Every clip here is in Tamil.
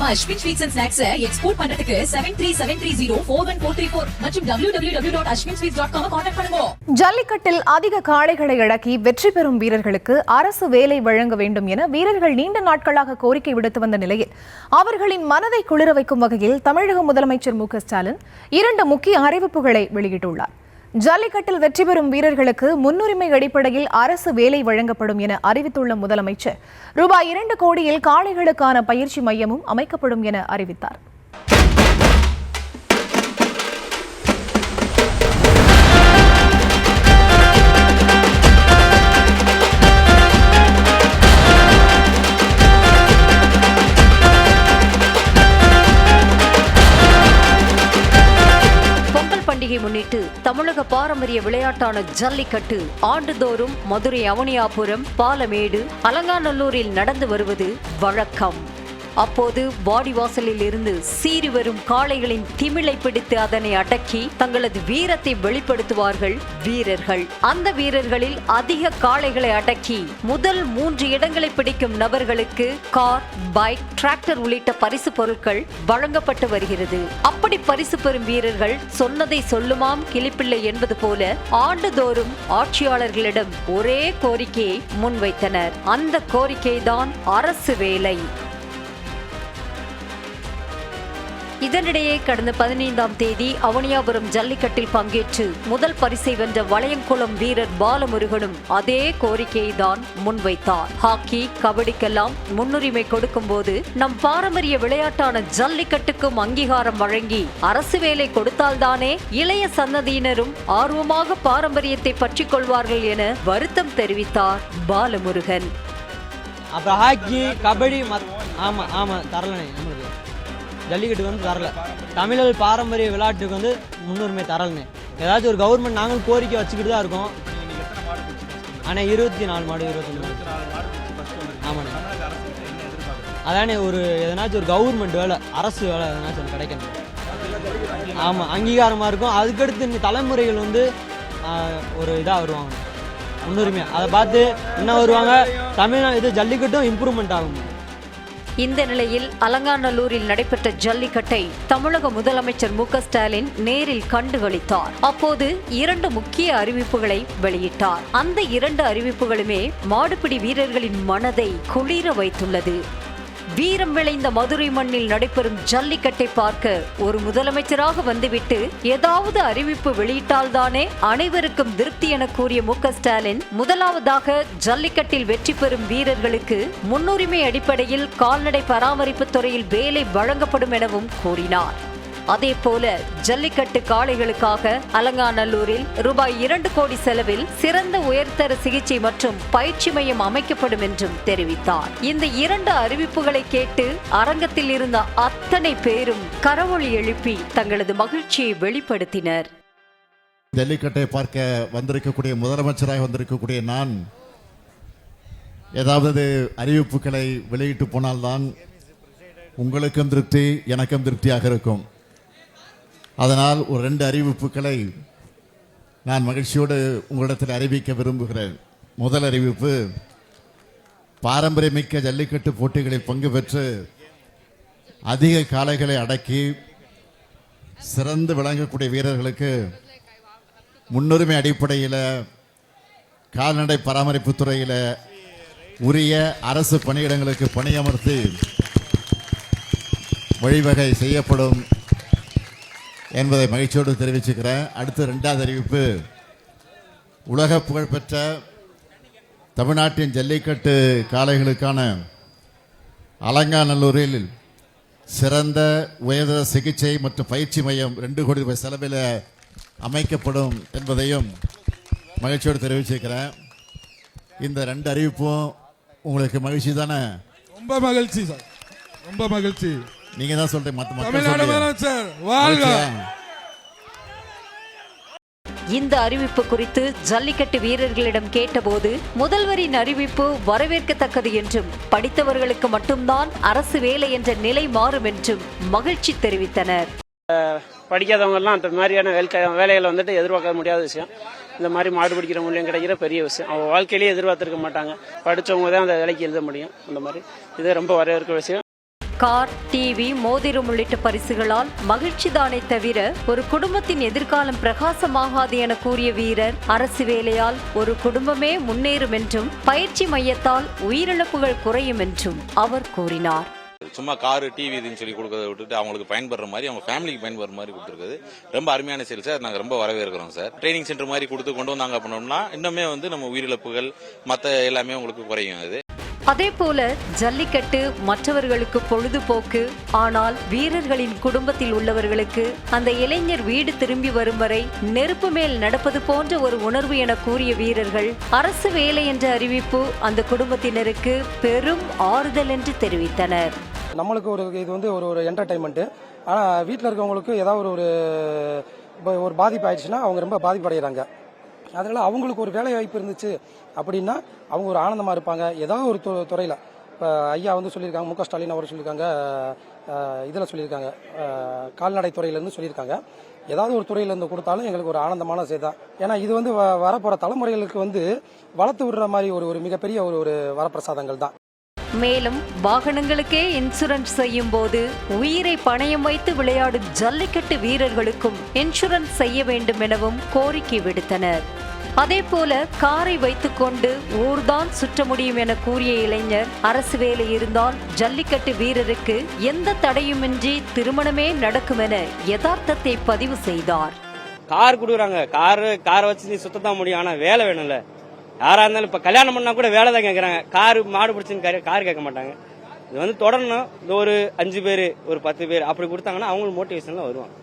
நம்ம Ashwin sweets and snacks export பண்றதுக்கு 7373041434 மற்றும் www.ashwinsweets.com கான்டாக்ட் பண்ணுங்க. ஜல்லிக்கட்டில் அதிக காளைகளை அடக்கி வெற்றி பெறும் வீரர்களுக்கு அரசு வேலை வழங்க வேண்டும் என வீரர்கள் நீண்ட நாட்களாக கோரிக்கை விடுத்து வந்த நிலையில் அவர்களின் மனதை குளிர வைக்கும் வகையில் தமிழக முதலமைச்சர் மு.க.ஸ்டாலின் 2 முக்கிய அறிவிப்புகளை வெளியிட்டுள்ளார். ஜல்லிக்கட்டில் வெற்றி பெறும் வீரர்களுக்கு முன்னுரிமை அடிப்படையில் அரசு வேலை வழங்கப்படும் என அறிவித்துள்ள முதலமைச்சர் ரூபாய் 2 கோடியில் காளைகளுக்கான பயிற்சி மையமும் அமைக்கப்படும் என அறிவித்தார். முன்னிட்டு தமிழக பாரம்பரிய விளையாட்டான ஜல்லிக்கட்டு ஆண்டுதோறும் மதுரை அவனியாபுரம், பாலமேடு, அலங்காநல்லூரில் நடந்து வருவது வழக்கம். அப்போது வாடிவாசலில் இருந்து சீறி வரும் காளைகளின் திமிலை பிடித்து அதனை அடக்கி தங்களது வீரத்தை வெளிப்படுத்துவார்கள் வீரர்கள். அந்த வீரர்களில் அதிக காளைகளை அடக்கி முதல் 3 இடங்களை பிடிக்கும் நபர்களுக்கு கார், பைக், டிராக்டர் உள்ளிட்ட பரிசு பொருட்கள் வழங்கப்பட்டு வருகிறது. அப்படி பரிசு பெறும் வீரர்கள் சொன்னதை சொல்லுமாம் கிளிப்பிள்ளை என்பது போல ஆண்டுதோறும் ஆட்சியாளர்களிடம் ஒரே கோரிக்கையை முன்வைத்தனர். அந்த கோரிக்கைதான் அரசு வேலை. இதனிடையே கடந்த 15ஆம் தேதி அவனியாபுரம் ஜல்லிக்கட்டில் பங்கேற்று முதல் பரிசை வென்ற வளையங்குளம் வீரர் பாலமுருகனும் அதே கோரிக்கையை தான் முன்வைத்தார். ஹாக்கி, கபடிக்கெல்லாம் முன்னுரிமை கொடுக்கும் போது நம் பாரம்பரிய விளையாட்டான ஜல்லிக்கட்டுக்கும் அங்கீகாரம் வழங்கி அரசு வேலை கொடுத்தால்தானே இளைய சன்னதியினரும் ஆர்வமாக பாரம்பரியத்தை பற்றிக் கொள்வார்கள் என வருத்தம் தெரிவித்தார் பாலமுருகன். அப்புறம் ஹாக்கி, கபடி தரலனே நம்மளுக்கு ஜல்லிக்கட்டு வந்து தரல. தமிழர்கள் பாரம்பரிய விளையாட்டுக்கு வந்து முன்னுரிமை தரலனே. ஏதாச்சும் ஒரு கவர்மெண்ட் நாங்களும் கோரிக்கை வச்சுக்கிட்டு தான் இருக்கோம். ஆனால் 24 மாடு 25 ஆமாண்ணே. அதானே ஒரு எதனாச்சும் ஒரு கவர்மெண்ட் வேலை, அரசு வேலை எதனாச்சும் கிடைக்கணும். ஆமாம், அங்கீகாரமாக இருக்கும். அதுக்கடுத்து இந்த தலைமுறைகள் வந்து ஒரு இதாக வருவாங்க முன்னுரிமை. அதை பார்த்து என்ன வருவாங்க, தமிழ்நாடு இது ஜல்லிக்கட்டும் இம்ப்ரூவ்மெண்ட் ஆகும். இந்த நிலையில் அலங்காநல்லூரில் நடைபெற்ற ஜல்லிக்கட்டை தமிழக முதலமைச்சர் மு.க.ஸ்டாலின் நேரில் கண்டுகளித்தார். அப்போது 2 முக்கிய அறிவிப்புகளை வெளியிட்டார். அந்த 2 அறிவிப்புகளுமே மாடுபிடி வீரர்களின் மனதை குளிர வைத்துள்ளது. வீரம் விளைந்த மதுரை மண்ணில் நடைபெறும் ஜல்லிக்கட்டை பார்க்க ஒரு முதலமைச்சராக வந்துவிட்டு ஏதாவது அறிவிப்பு வெளியிட்டால்தானே அனைவருக்கும் திருப்தி என கூறிய மு.க.ஸ்டாலின் முதலாவதாக ஜல்லிக்கட்டில் வெற்றி பெறும் வீரர்களுக்கு முன்னுரிமை அடிப்படையில் கால்நடை பராமரிப்பு துறையில் வேலை வழங்கப்படும் எனவும் கூறினார். அதேபோல ஜல்லிக்கட்டு காளைகளுக்காக அலங்காநல்லூரில் ரூபாய் 2 கோடி செலவில் சிறந்த உயர்தர சிகிச்சை மற்றும் பயிற்சி மையம் அமைக்கப்படும் என்றும் தெரிவித்தார். இந்த 2 அறிவிப்புகளை கேட்டு அரங்கத்தில் இருந்த அத்தனை பேரும் கரவொலி எழுப்பி தங்களது மகிழ்ச்சியை வெளிப்படுத்தினர். ஜல்லிக்கட்டை பார்க்க வந்திருக்கக்கூடிய முதலமைச்சராக வந்திருக்கக்கூடிய நான் ஏதாவது அறிவிப்புகளை வெளியிட்டு போனால்தான் உங்களுக்கும் திருப்தி, எனக்கும் திருப்தியாக இருக்கும். அதனால் ஒரு 2 அறிவிப்புகளை நான் மகிழ்ச்சியோடு உங்களிடத்தில் அறிவிக்க விரும்புகிறேன். முதல் அறிவிப்பு, பாரம்பரியமிக்க ஜல்லிக்கட்டு போட்டிகளில் பங்கு பெற்று அதிக காளைகளை அடக்கி சிறந்து விளங்கக்கூடிய வீரர்களுக்கு முன்னுரிமை அடிப்படையில் கால்நடை பராமரிப்பு துறையில் உரிய அரசு பணியிடங்களுக்கு பணியமர்த்தி வழிவகை செய்யப்படும் என்பதை மகிழ்ச்சியோடு தெரிவிச்சுக்கிறேன். அடுத்து 2வது அறிவிப்பு, உலக புகழ்பெற்ற தமிழ்நாட்டின் ஜல்லிக்கட்டு காளைகளுக்கான அலங்காநல்லூரில் சிறந்த உயர்தர சிகிச்சை மற்றும் பயிற்சி மையம் 2 கோடி ரூபாய் செலவில் அமைக்கப்படும் என்பதையும் மகிழ்ச்சியோடு தெரிவிச்சிருக்கிறேன். இந்த 2 அறிவிப்பும் உங்களுக்கு மகிழ்ச்சி தானே? ரொம்ப மகிழ்ச்சி சார், ரொம்ப மகிழ்ச்சி. நீங்க தான் சொல்றீங்க. இந்த அறிவிப்பு குறித்து ஜல்லிக்கட்டு வீரர்களிடம் கேட்டபோது முதல்வரின் அறிவிப்பு வரவேற்கத்தக்கது என்றும் படித்தவர்களுக்கு மட்டும்தான் அரசு வேலை என்ற நிலை மாறும் என்றும் மகிழ்ச்சி தெரிவித்தனர். படிக்காதவங்க எல்லாம் அந்த மாதிரியான வேலைகளை வந்துட்டு எதிர்பார்க்க முடியாத விஷயம். இந்த மாதிரி மாடு பிடிக்கிற மூலியம் கிடைக்கிற பெரிய விஷயம். அவங்க வாழ்க்கையிலேயே எதிர்பார்த்திருக்க மாட்டாங்க. படித்தவங்க தான் அந்த வேலைக்கு எழுத முடியும். அந்த மாதிரி இது ரொம்ப வரவேற்கிற விஷயம். கார், டிவி, மோதிரம் உள்ளிட்ட பரிசுகளால் மகிழ்ச்சிதானே தவிர ஒரு குடும்பத்தின் எதிர்காலம் பிரகாசமாகாது என கூறிய வீரர், அரசு வேலையால் ஒரு குடும்பமே முன்னேறும் என்றும் பயிற்சி மையத்தால் உயிரிழப்புகள் குறையும் என்றும் அவர் கூறினார். சும்மா காரு, டிவி இதுன்னு சொல்லி கொடுக்கறத விட்டுட்டு அவங்களுக்கு பயன்படுற மாதிரி, அவங்க ஃபேமிலிக்கு பயன்படுற மாதிரி கொடுத்துருக்குது. ரொம்ப அருமையான செயல் சார். நாங்கள் ரொம்ப வரவேற்கிறோம் சார். ட்ரைனிங் சென்டர் மாதிரி கொடுத்து கொண்டு வந்தாங்க பண்ணோம்னா இன்னுமே நம்ம உயிரிழப்புகள் மற்ற எல்லாமே உங்களுக்கு குறையும். அது அதேபோல ஜல்லிக்கட்டு மற்றவர்களுக்கு பொழுதுபோக்கு, ஆனால் வீரர்களின் குடும்பத்தில் உள்ளவர்களுக்கு அந்த இளைஞர் வீடு திரும்பி வரும் வரை நெருப்பு மேல் நடப்பது போன்ற ஒரு உணர்வு என கூறிய வீரர்கள், அரசு வேலை என்ற அறிவிப்பு அந்த குடும்பத்தினருக்கு பெரும் ஆறுதல் என்று தெரிவித்தனர். நம்மளுக்கு இது ஒரு என்டர்டைன்மெண்ட். ஆனால் வீட்டில் இருக்கவங்களுக்கு ஏதாவது ஒரு பாதிப்பு ஆயிடுச்சுன்னா அவங்க ரொம்ப பாதிப்படைகிறாங்க. அதனால அவங்களுக்கு ஒரு வேலை வாய்ப்பு இருந்துச்சு அப்படின்னா அவங்க ஒரு ஆனந்தமாக இருப்பாங்க. ஏதாவது ஒரு துறையில், இப்போ ஐயா சொல்லியிருக்காங்க, மு க ஸ்டாலின் அவர் சொல்லியிருக்காங்க, இதில் சொல்லியிருக்காங்க, கால்நடை துறையிலேருந்து சொல்லியிருக்காங்க. ஏதாவது ஒரு துறையிலேருந்து கொடுத்தாலும் எங்களுக்கு ஒரு ஆனந்தமான செய்தி தான். ஏன்னா இது வரப்போகிற தலைமுறைகளுக்கு வளர்த்து விடுற மாதிரி ஒரு மிகப்பெரிய ஒரு வரப்பிரசாதங்கள் தான். மேலும் வாகனங்களுக்கே இன்சூரன்ஸ் செய்யும் போது உயிரை பணயம் வைத்து விளையாடும் ஜல்லிக்கட்டு வீரர்களுக்கும் இன்சூரன்ஸ் செய்ய வேண்டும் எனவும் கோரிக்கை விடுத்தனர். அதேபோல காரை வைத்துக்கொண்டு ஊர்தான் சுற்ற முடியும் என கூறிய இளைஞர், அரசு வேலை இருந்தால் ஜல்லிக்கட்டு வீரருக்கு எந்த தடையுமின்றி திருமணமே நடக்கும் என யதார்த்தத்தை பதிவு செய்தார். கார் கொடுக்குறாங்க, காரை வச்சு நீ சுத்தத்தான் முடியும், ஆனா வேலை வேணும்ல. யாரா இருந்தாலும் இப்ப கல்யாணம் பண்ணா கூட வேலை தான் கேட்கறாங்க. காரு மாடு பிடிச்சுன்னு கார் கேட்க மாட்டாங்க. இது தொடரணும். இந்த ஒரு 5 பேர், ஒரு 10 பேர் அப்படி கொடுத்தாங்கன்னா அவங்களுக்கு மோட்டிவேஷன்ல வருவாங்க.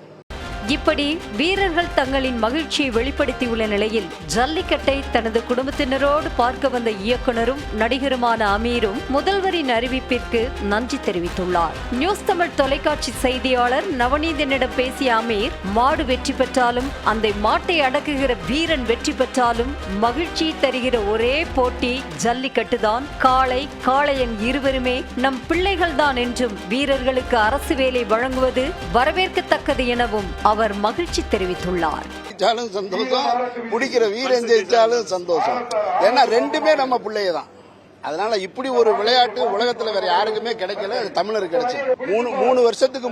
இப்படி வீரர்கள் தங்களின் மகிழ்ச்சியை வெளிப்படுத்தியுள்ள நிலையில் ஜல்லிக்கட்டை தனது குடும்பத்தினரோடு பார்க்க வந்த இயக்குனரும் நடிகருமான அமீரும் முதல்வரின் அறிவிப்பிற்கு நன்றி தெரிவித்துள்ளார். நியூஸ் தமிழ் தொலைக்காட்சி செய்தியாளர் நவநீதனிடம் பேசிய அமீர், மாடு வெற்றி பெற்றாலும் அந்த மாட்டை அடக்குகிற வீரன் வெற்றி பெற்றாலும் மகிழ்ச்சி தருகிற ஒரே போட்டி ஜல்லிக்கட்டுதான். காளையன் இருவருமே நம் பிள்ளைகள்தான் என்றும் வீரர்களுக்கு அரசு வேலை வழங்குவது வரவேற்கத்தக்கது எனவும் அவர் மகிழ்ச்சி தெரிவித்துள்ளார். சந்தோஷம், பிடிக்கிற வீரன் ஜெயிச்சாலும் சந்தோஷம். ஏன்னா ரெண்டுமே நம்ம பிள்ளைய தான். அதனால இப்படி ஒரு விளையாட்டு உலகத்துல வேற யாருக்குமே கிடைக்கல, அது தமிழருக்கு கிடைச்சு. 3 வருஷத்துக்கு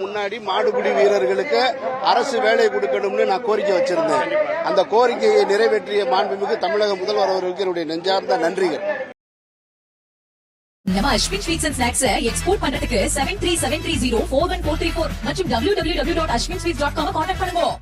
முன்னாடி மாடுபிடி வீரர்களுக்கு அரசு வேலை கொடுக்கணும்னு நான் கோரிக்கை வச்சிருந்தேன். அந்த கோரிக்கையை நிறைவேற்றிய மாண்புமிகு தமிழக முதல்வர் அவர்களுக்கு என்னுடைய நெஞ்சார்ந்த நன்றிகள். நம்ம Ashwin sweets and snacks export பண்றதுக்கு 7373041434 மற்றும் www.ashwinsweets.com கான்டாக்ட் பண்ணுங்க.